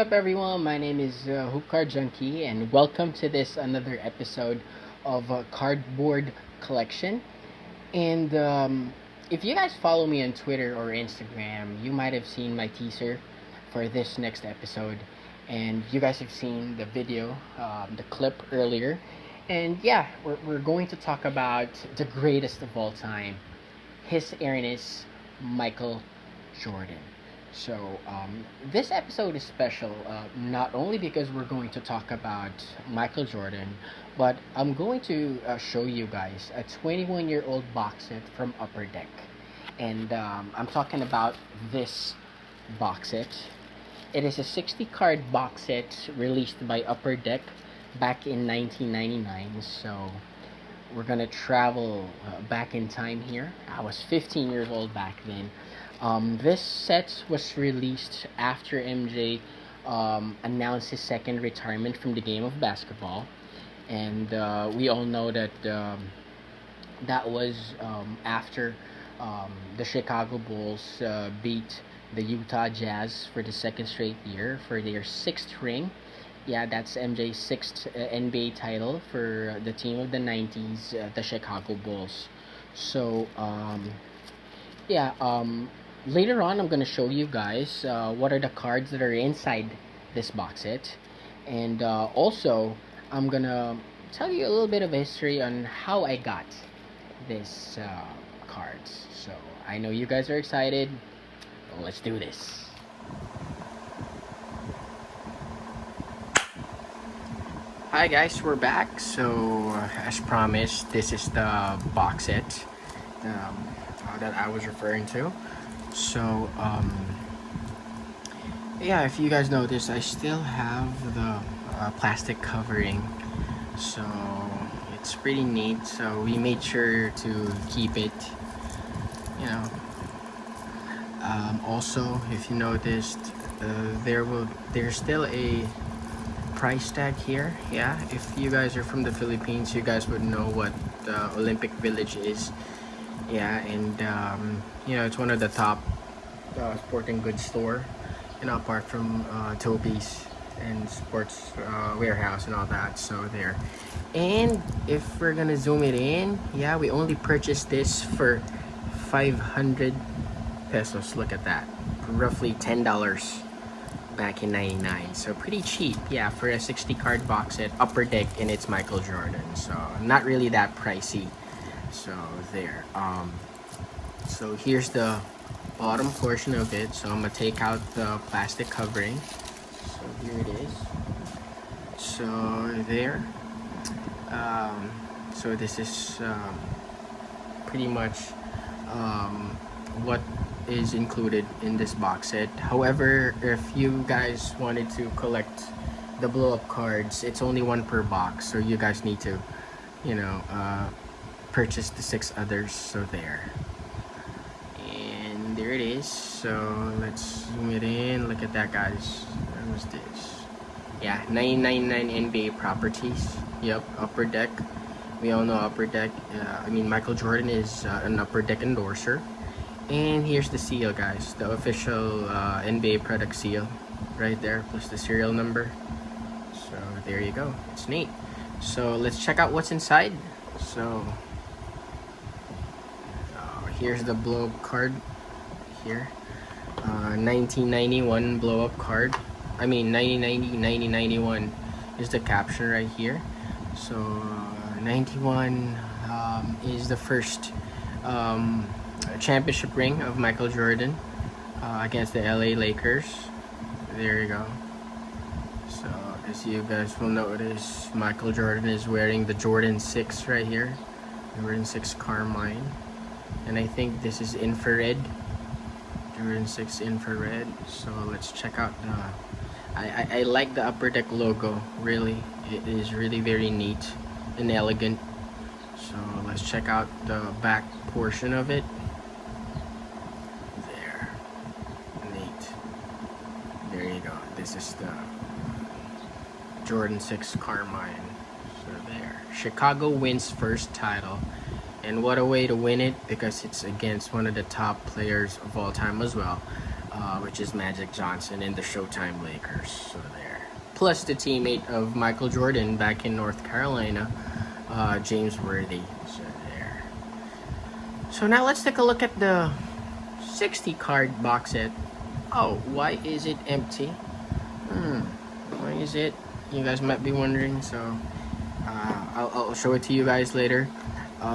up, everyone? My name is Hoop Card Junkie, and welcome to this another episode of Cardboard Collection. And if you guys follow me on Twitter or Instagram, you might have seen my teaser for this next episode, and you guys have seen the video, the clip earlier. And yeah, we're going to talk about the greatest of all time, His Airness Michael Jordan. So, this episode is special, not only because we're going to talk about Michael Jordan, but I'm going to show you guys a 21-year-old box set from Upper Deck. And I'm talking about this box set. It is a 60 card box set released by Upper Deck back in 1999. So, we're gonna travel back in time here. I was 15 years old back then. This set was released after MJ announced his second retirement from the game of basketball, and we all know that that was after the Chicago Bulls beat the Utah Jazz for the second straight year for their sixth ring. Yeah, that's MJ's sixth NBA title for the team of the 90s, the Chicago Bulls. So, yeah, later on, I'm going to show you guys what are the cards that are inside this box set. And also, I'm going to tell you a little bit of history on how I got this cards. So, I know you guys are excited. Well, let's do this. Hi guys, we're back. So, as promised, this is the box set that I was referring to. So, yeah, if you guys notice, I still have the plastic covering. So, it's pretty neat. So, we made sure to keep it, you know. Also, if you noticed, there's still a price tag here. Yeah, if you guys are from the Philippines, you guys would know what the Olympic Village is. Yeah, and it's one of the top sporting goods store, apart from Toby's and Sports Warehouse and all that. So there. And if we're gonna zoom it in, yeah, we only purchased this for 500 pesos. Look at that, roughly $10 back in 99. So pretty cheap, yeah, for a 60 card box set, Upper Deck, and it's Michael Jordan. So not really that pricey. So there. So here's the bottom portion of it. So I'm gonna take out the plastic covering. So here it is. So there. So this is pretty much what is included in this box set. However, if you guys wanted to collect the blow up cards, it's only one per box. So you guys need to, purchase the 6 others. So there. And there it is. So let's zoom it in. Look at that, guys. What was this? Yeah, 999 NBA properties. Yep, Upper Deck. We all know Upper Deck. Michael Jordan is an Upper Deck endorser. And here's the seal, guys. The official NBA product seal. Right there, plus the serial number. So there you go. It's neat. So let's check out what's inside. So here's the blow up card here. 1991 blow up card. 1991 is the caption right here. So 91 is the first championship ring of Michael Jordan against the LA Lakers. There you go. So as you guys will notice, Michael Jordan is wearing the Jordan 6 right here. Jordan 6 Carmine. And I think this is infrared. Jordan 6 infrared. So let's check out the I like the Upper Deck logo. Really, it is really very neat and elegant. So let's check out the back portion of it. There. Neat. There you go. This is the Jordan 6 Carmine. So there. Chicago wins first title. And what a way to win it, because it's against one of the top players of all time as well. which is Magic Johnson and the Showtime Lakers. So there. Plus the teammate of Michael Jordan back in North Carolina, James Worthy. So there. So now let's take a look at the 60 card box set. Oh, why is it empty? Why is it? You guys might be wondering. So I'll show it to you guys later.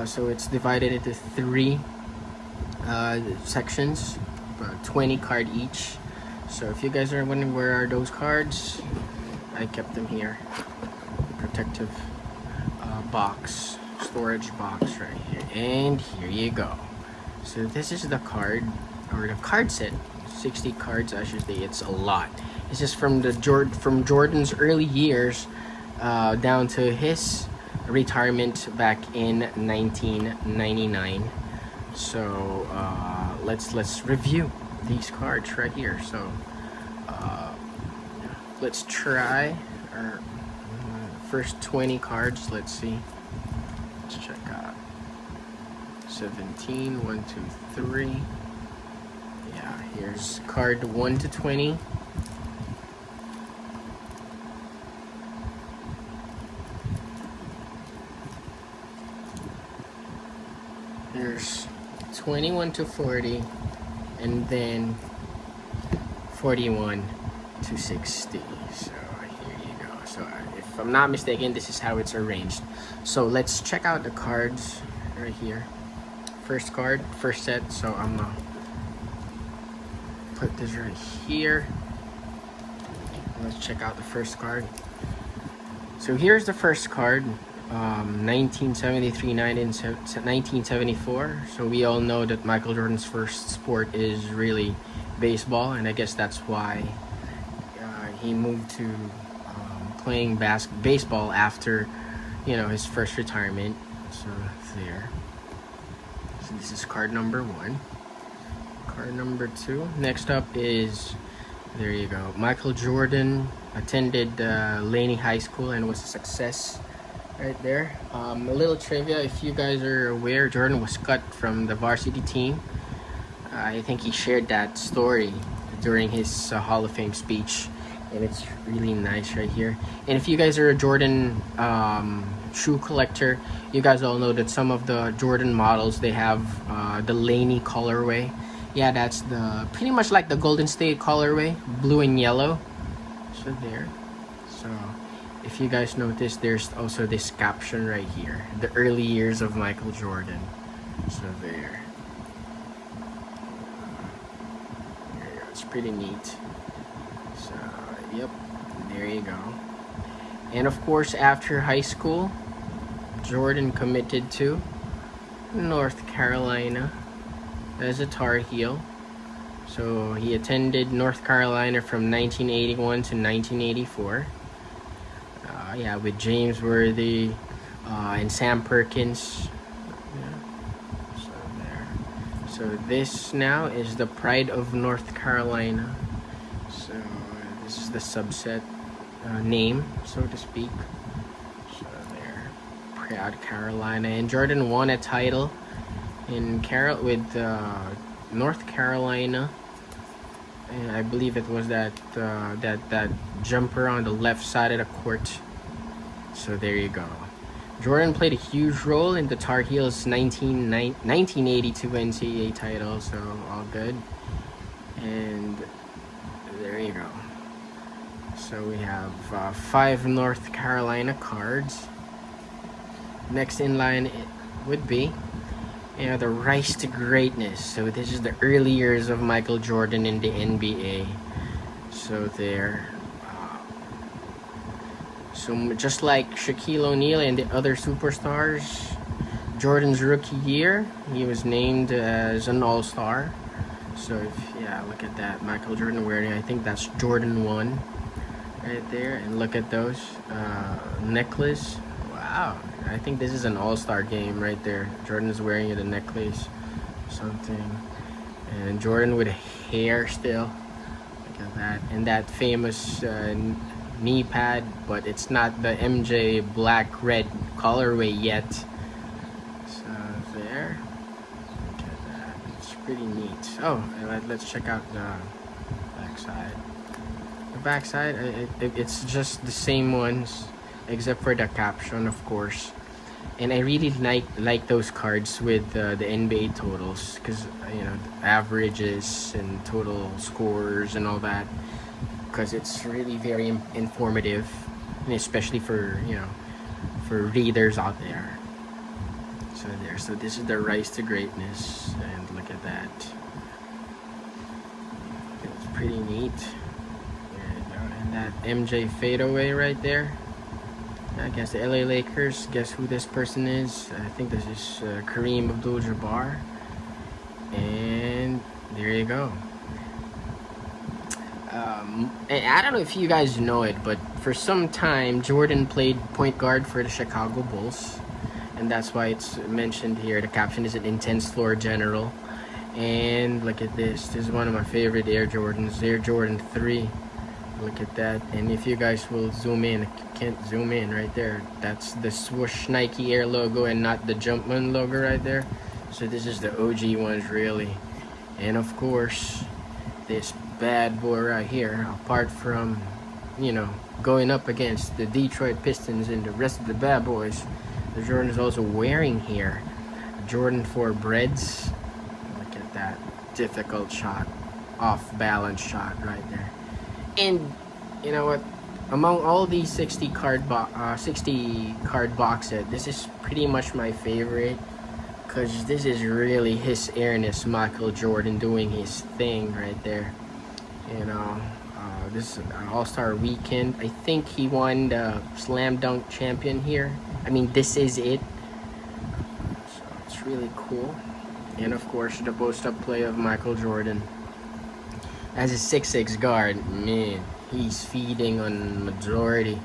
So it's divided into 3 sections, 20 card each. So if you guys are wondering where are those cards, I kept them here. Protective box, storage box right here. And here you go. So this is the card, or the card set. 60 cards, I should say. It's a lot. This is from Jordan's early years down to his retirement back in 1999. So let's review these cards right here. So let's try our first 20 cards. Let's see. Let's check out 17, 1, 2, 3. Yeah, here's card 1 to 20. Here's 21 to 40, and then 41 to 60. So here you go. So if I'm not mistaken, this is how it's arranged. So let's check out the cards right here. First card, first set. So I'm gonna put this right here. Let's check out the first card. So here's the first card. 1973, 1974. So we all know that Michael Jordan's first sport is really baseball, and I guess that's why he moved to playing baseball after, his first retirement. So there. So this is card number 1. Card number 2. Next up is, there you go. Michael Jordan attended Laney High School and was a success. Right there. A little trivia, if you guys are aware, Jordan was cut from the varsity team. I think he shared that story during his Hall of Fame speech, and it's really nice right here. And if you guys are a Jordan shoe collector, you guys all know that some of the Jordan models, they have the Laney colorway. Yeah, that's pretty much like the Golden State colorway, blue and yellow. So there. So if you guys notice, there's also this caption right here, the early years of Michael Jordan. So there. It's pretty neat. So yep, there you go. And of course, after high school, Jordan committed to North Carolina as a Tar Heel. So he attended North Carolina from 1981 to 1984. Yeah, with James Worthy and Sam Perkins. Yeah. So there. So this now is the Pride of North Carolina. So this is the subset name, so to speak. So there, Proud Carolina, and Jordan won a title with North Carolina. And I believe it was that jumper on the left side of the court. So there you go. Jordan played a huge role in the Tar Heels' 1982 NCAA title, so all good. And there you go. So we have 5 North Carolina cards. Next in line it would be the Rise to Greatness. So this is the early years of Michael Jordan in the NBA. So there. So just like Shaquille O'Neal and the other superstars, Jordan's rookie year, he was named as an All-Star. So look at that. Michael Jordan wearing, I think that's Jordan 1 right there. And look at those necklace. Wow, I think this is an All-Star game right there. Jordan is wearing a necklace, something, and Jordan with hair still. Look at that, and that famous knee pad, but it's not the MJ black red colorway yet. So there, look at that. It's pretty neat. Oh, let's check out backside. The backside, it's just the same ones, except for the caption, of course. And I really like those cards with the NBA totals, because the averages and total scores and all that, because it's really very informative, and especially for for readers out there. So this is the Rise to Greatness, and look at that. It's pretty neat. There you go. And that MJ fadeaway right there. Against the LA Lakers. Guess who this person is? I think this is Kareem Abdul-Jabbar. And there you go. And I don't know if you guys know it, but for some time Jordan played point guard for the Chicago Bulls, and that's why it's mentioned here. The caption is an intense floor general. And look at this. This is one of my favorite Air Jordans, Air Jordan 3. Look at that. And if you guys will zoom in, I can't zoom in right there. That's the swoosh Nike Air logo and not the Jumpman logo right there. So this is the OG ones, really. And of course, this bad boy right here, apart from going up against the Detroit Pistons and the rest of the bad boys, the Jordan is also wearing here Jordan 4 Breads. Look at that difficult shot, off balance shot right there. And you know what, among all these 60 card box set, this is pretty much my favorite, because this is really His Airness Michael Jordan doing his thing right there. This is an All-Star weekend. I think he won the Slam Dunk champion here. I mean, this is it. So it's really cool. And of course, the post-up play of Michael Jordan as a 6'6" guard. Man, he's feeding on majority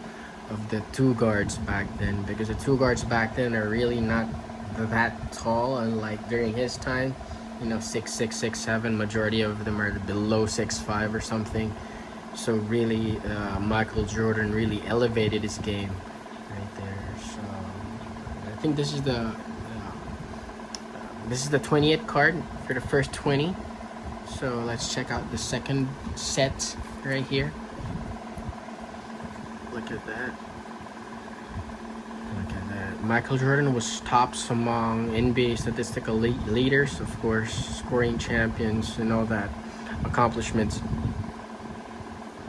of the two guards back then, because the two guards back then are really not that tall, unlike during his time. 6'6", 6'7". Majority of them are below 6'5" or something. So really, Michael Jordan really elevated his game right there. So I think this is the 20th card for the first 20. So let's check out the second set right here. Look at that. Look at that. Michael Jordan was tops among NBA statistical leaders, of course, scoring champions and all that accomplishments.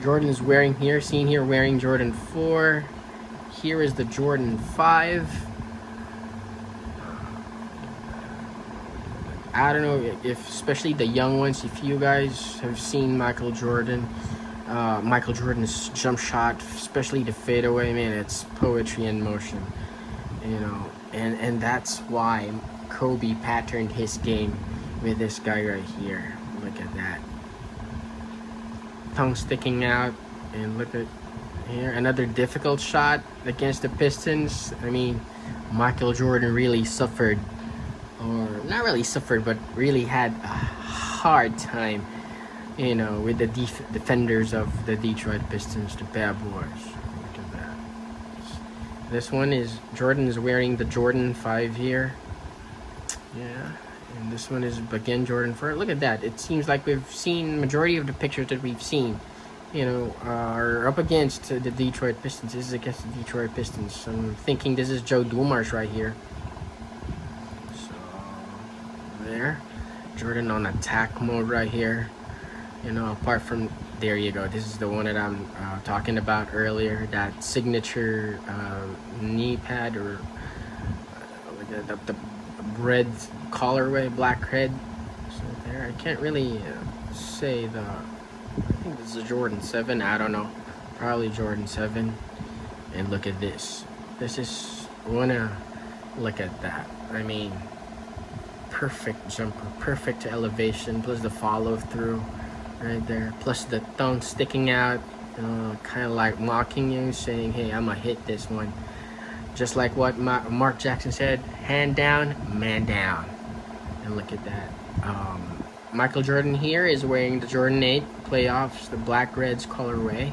Jordan is wearing here, seen here wearing Jordan 4. Here is the Jordan 5. I don't know if, especially the young ones, if you guys have seen Michael Jordan's jump shot, especially the fadeaway, man, it's poetry in motion, and that's why Kobe patterned his game with this guy right here. Look at that. Tongue sticking out, and look at here, another difficult shot against the Pistons. I mean, Michael Jordan really suffered, or not really suffered, but really had a hard time, with the defenders of the Detroit Pistons, the bad boys. Look at that. This one is, Jordan is wearing the Jordan 5 here. Yeah. And this one is again Jordan 4. Look at that. It seems like we've seen majority of the pictures that we've seen, are up against the Detroit Pistons. This is against the Detroit Pistons. I'm thinking this is Joe Dumars right here. So there, Jordan on attack mode right here. Apart from, there you go. This is the one that I'm talking about earlier. That signature knee pad, or the red collarway, black red. So there, I can't really say I think this is a Jordan 7. I don't know, probably Jordan 7. And look at this. This is, look at that. I mean, perfect jumper, perfect elevation, plus the follow through right there, plus the tongue sticking out, kind of like mocking you, saying, hey, I'm gonna hit this one. Just like what Mark Jackson said, hand down, man down. And look at that. Michael Jordan here is wearing the Jordan 8 playoffs, the black reds colorway.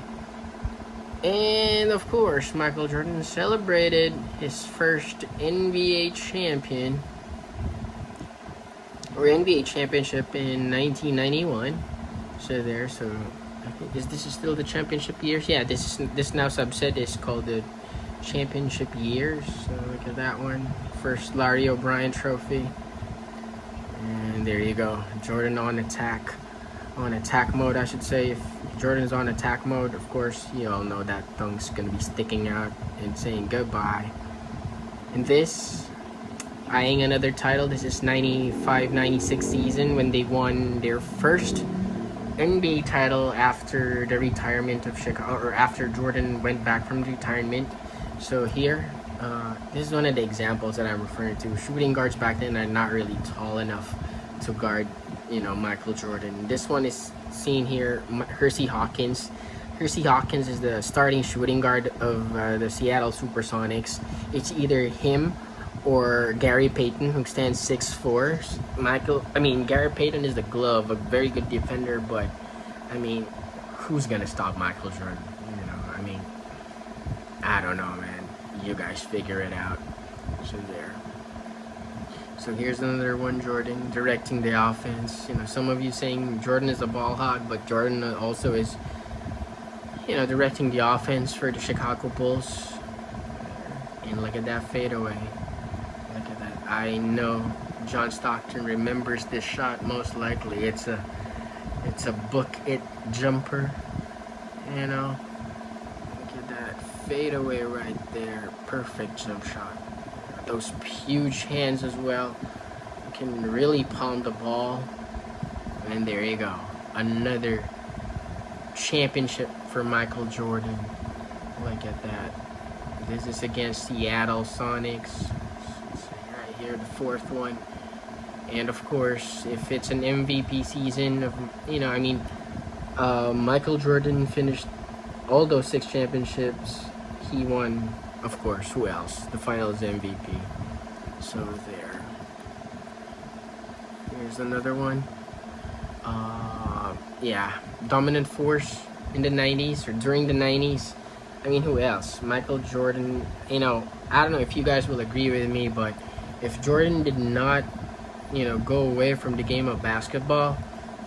And of course, Michael Jordan celebrated his first NBA champion, or NBA championship, in 1991. So there, so This is still the championship years? Yeah, this now subset is called the championship years. So look at that one. First Larry O'Brien trophy. And there you go. Jordan on attack. On attack mode, I should say. If Jordan's on attack mode, of course, you all know that tongue's gonna be sticking out and saying goodbye. And this, eyeing another title. This is 95-96 season when they won their first NBA title after the retirement of Chicago, or after Jordan went back from retirement. So here, this is one of the examples that I'm referring to. Shooting guards back then are not really tall enough to guard, Michael Jordan. This one is seen here, Percy Hawkins. Percy Hawkins is the starting shooting guard of the Seattle Supersonics. It's either him or Gary Payton, who stands 6'4". Gary Payton is the glove, a very good defender, but who's gonna stop Michael Jordan? I don't know, man. You guys figure it out. So here's another one, Jordan directing the offense. Some of you saying Jordan is a ball hog, but Jordan also is, directing the offense for the Chicago Bulls. And look at that fadeaway. Look at that. I know John Stockton remembers this shot most likely. It's a book it jumper. Look at that fadeaway right there. Perfect jump shot. Those huge hands as well. You can really palm the ball. And there you go. Another championship for Michael Jordan. Look at that. This is against Seattle Sonics. Right here, the fourth one. And of course, if it's an MVP season of, Michael Jordan finished all those 6 championships. He won, of course, who else? The Finals MVP. So there. Here's another one. Dominant force in the 90s or during the 90s. Who else? Michael Jordan. I don't know if you guys will agree with me, but if Jordan did not, go away from the game of basketball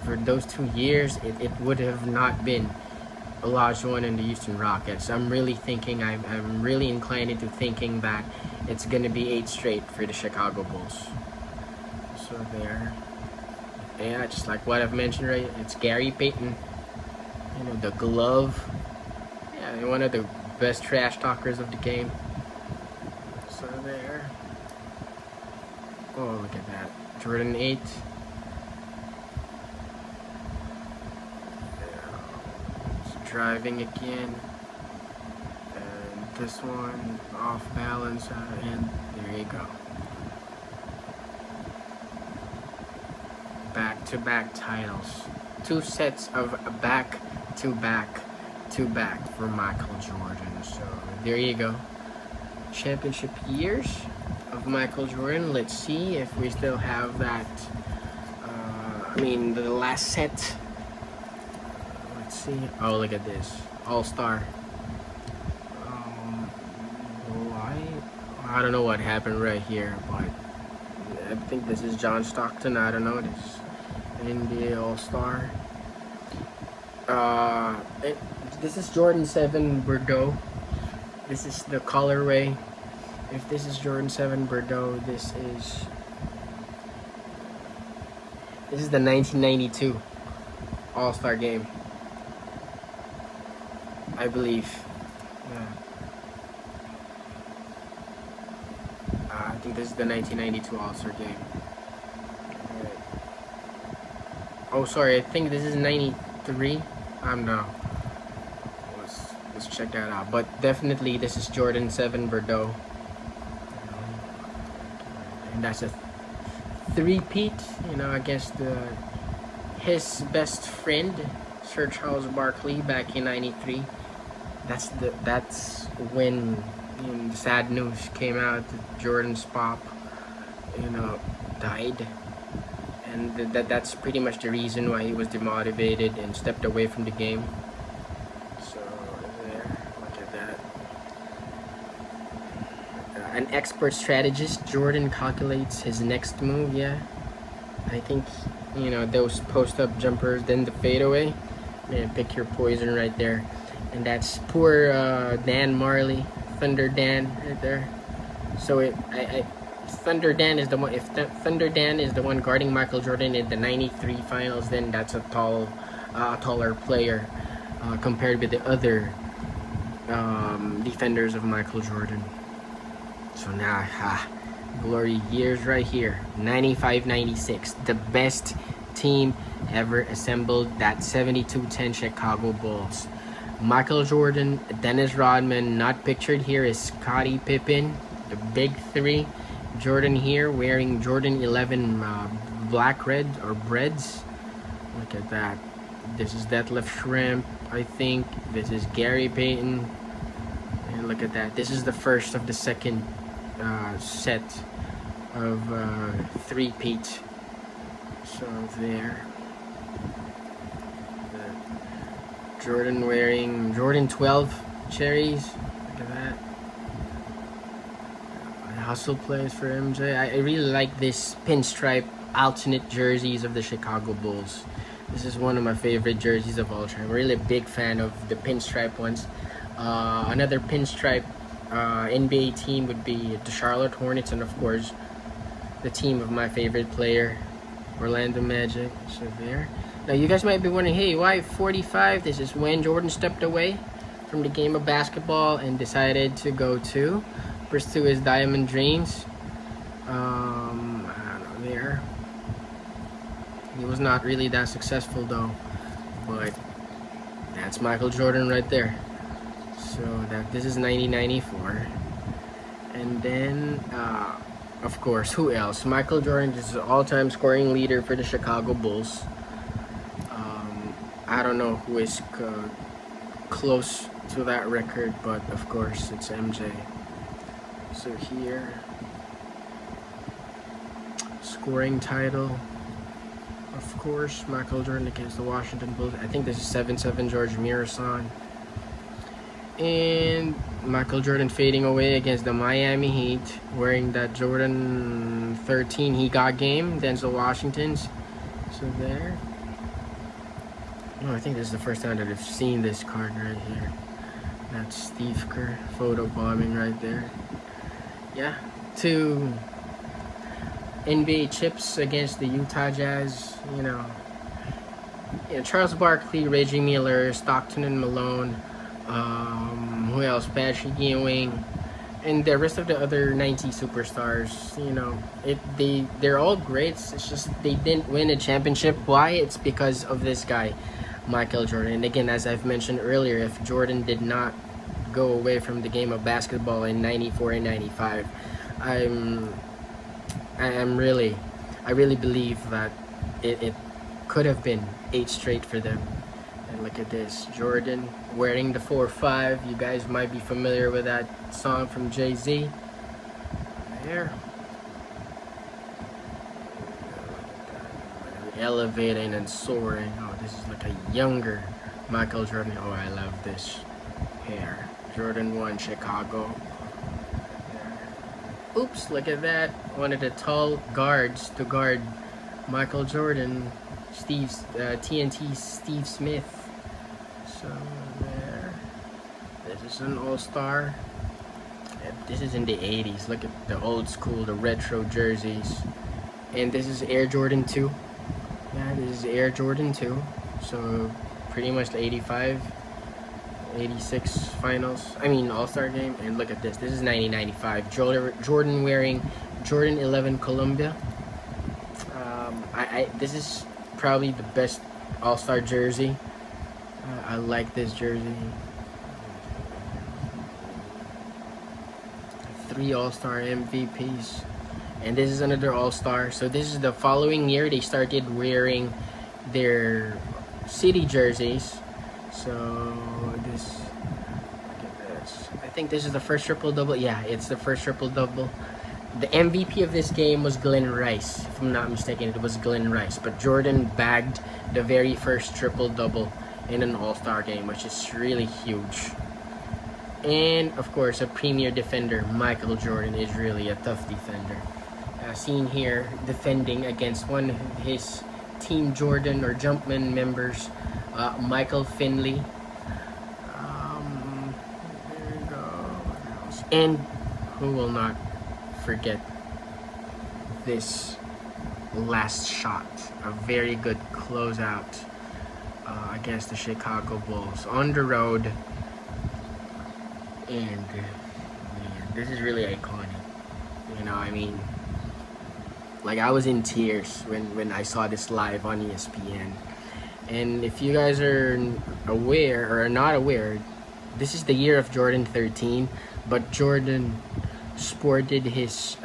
for those 2 years, it would have not been Olajuwon and the Houston Rockets. I'm really inclined into thinking that it's going to be 8 straight for the Chicago Bulls. So there. Yeah, just like what I've mentioned, right? It's Gary Payton. The glove. Yeah, one of the best trash talkers of the game. So there. Oh, look at that. Jordan 8. Driving again, and this one off balance, and there you go. Back-to-back titles, 2 sets of back-to-back for Michael Jordan. So there you go. Championship years of Michael Jordan. Let's see if we still have that. The last set. See. Oh, look at this. All-Star. I don't know what happened right here, but I think this is John Stockton. I don't know. This NBA All-Star. This is Jordan 7 Bordeaux. This is the colorway. If this is Jordan 7 Bordeaux, this is the 1992 All-Star game, I believe. Yeah. I think this is the 1992 All-Star game. Right. Oh, sorry. I think this is 93. I don't know. Let's check that out. But definitely, this is Jordan 7 Bordeaux. And that's a three-peat, against his best friend, Sir Charles Barkley, back in '93. That's when the sad news came out that Jordan's pop, died, and that's pretty much the reason why he was demotivated and stepped away from the game. So there, look at that. An expert strategist, Jordan calculates his next move. Yeah, I think those post-up jumpers, then the fadeaway. Man, pick your poison right there. And that's poor Dan Marley, Thunder Dan right there. So Thunder Dan is the one. If Thunder Dan is the one guarding Michael Jordan in the '93 finals, then that's a taller player compared with the other defenders of Michael Jordan. So now, glory years right here. 95-96, the best team ever assembled. That 72-10 Chicago Bulls. Michael Jordan, Dennis Rodman, not pictured here is Scottie Pippen, the big three. Jordan here wearing Jordan 11 black red or breads. Look at that. This is Detlef Shrimp, I think. This is Gary Payton. And look at that. This is the first of the second set of three-peat. So there. Jordan wearing Jordan 12 cherries. Look at that. Hustle plays for MJ. I really like this pinstripe alternate jerseys of the Chicago Bulls. This is one of my favorite jerseys of all time. I'm really a big fan of the pinstripe ones. Another pinstripe NBA team would be the Charlotte Hornets, and of course the team of my favorite player, Orlando Magic. So there. Now you guys might be wondering, hey, why 45? This is when Jordan stepped away from the game of basketball and decided to pursue his diamond dreams. I don't know, there. He was not really that successful though, but that's Michael Jordan right there. So this is 1994, and then of course, who else? Michael Jordan is the all-time scoring leader for the Chicago Bulls. I don't know who is close to that record, but of course it's MJ. So here, scoring title, of course, Michael Jordan against the Washington Bulls. I think this is 7-7 George Mirasan. And Michael Jordan fading away against the Miami Heat, wearing that Jordan 13 he got game, Denzel Washington's. So there. Oh, I think this is the first time that I've seen this card right here. That's Steve Kerr photo bombing right there. Yeah, 2 NBA chips against the Utah Jazz. Charles Barkley, Reggie Miller, Stockton and Malone. Who else? Patrick Ewing, and the rest of the other 90 superstars. They're all greats. It's just they didn't win a championship. Why? It's because of this guy, Michael Jordan. And again, as I've mentioned earlier, if Jordan did not go away from the game of basketball in 94 and 95, I really believe that it could have been 8 straight for them. And look at this, Jordan wearing the 4-5. You guys might be familiar with that song from Jay-Z. There. Elevating and soaring. Oh, this is like a younger Michael Jordan. Oh, I love this hair. Jordan 1, Chicago. Oops, look at that. One of the tall guards to guard Michael Jordan. TNT Steve Smith. So there. This is an all-star. This is in the 80s. Look at the old school, the retro jerseys. And this is Air Jordan 2. Yeah, this is Air Jordan 2. So pretty much the 85, 86 finals. All-star game. And look at this. This is 1995. Jordan wearing Jordan 11 Columbia. This is probably the best all-star jersey. I like this jersey. 3 all-star MVPs, and this is another all-star. So this is the following year they started wearing their city jerseys. So look at this. I think this is the first triple-double. Yeah, it's the first triple-double. The MVP of this game was Glenn Rice, if I'm not mistaken. It was Glenn Rice, but Jordan bagged the very first triple-double in an all-star game, which is really huge. And of course, a premier defender, Michael Jordan, is really a tough defender. Seen here defending against one of his Team Jordan or Jumpman members, Michael Finley. There you go. And who will not forget this last shot? A very good closeout against the Chicago Bulls on the road. And man, this is really iconic. You know, I mean, like, I was in tears when I saw this live on ESPN. And if you guys are aware or are not aware, this is the year of Jordan 13, but Jordan sported his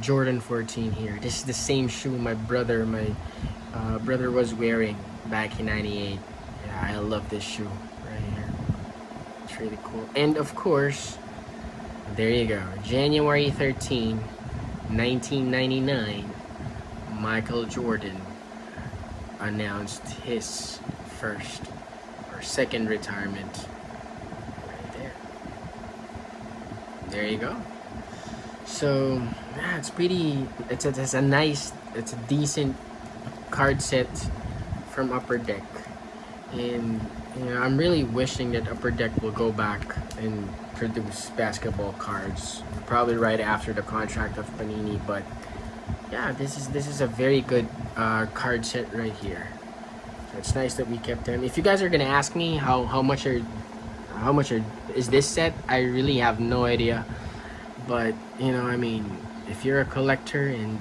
Jordan 14 here. This is the same shoe my brother was wearing back in '98. Yeah, I love this shoe right here. It's really cool. And of course, there you go. January 13, 1999, Michael Jordan announced his first or second retirement. Right there. There you go. So yeah, it's a decent card set from Upper Deck. And you know, I'm really wishing that Upper Deck will go back and produce basketball cards, probably right after the contract of Panini. But yeah, this is a very good card set right here. So it's nice that we kept them. If you guys are gonna ask me how much is this set, I really have no idea. But you know, I mean, if you're a collector and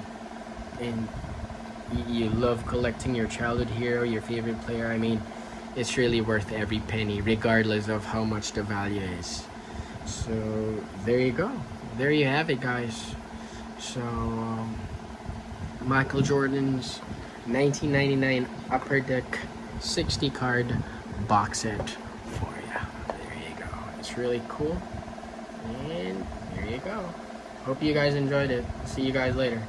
you love collecting your childhood hero, your favorite player, I mean, it's really worth every penny, regardless of how much the value is. So there you go. There you have it, guys. So Michael Jordan's 1999 Upper Deck 60 card box set for you. There you go. It's really cool. And there you go. Hope you guys enjoyed it. See you guys later.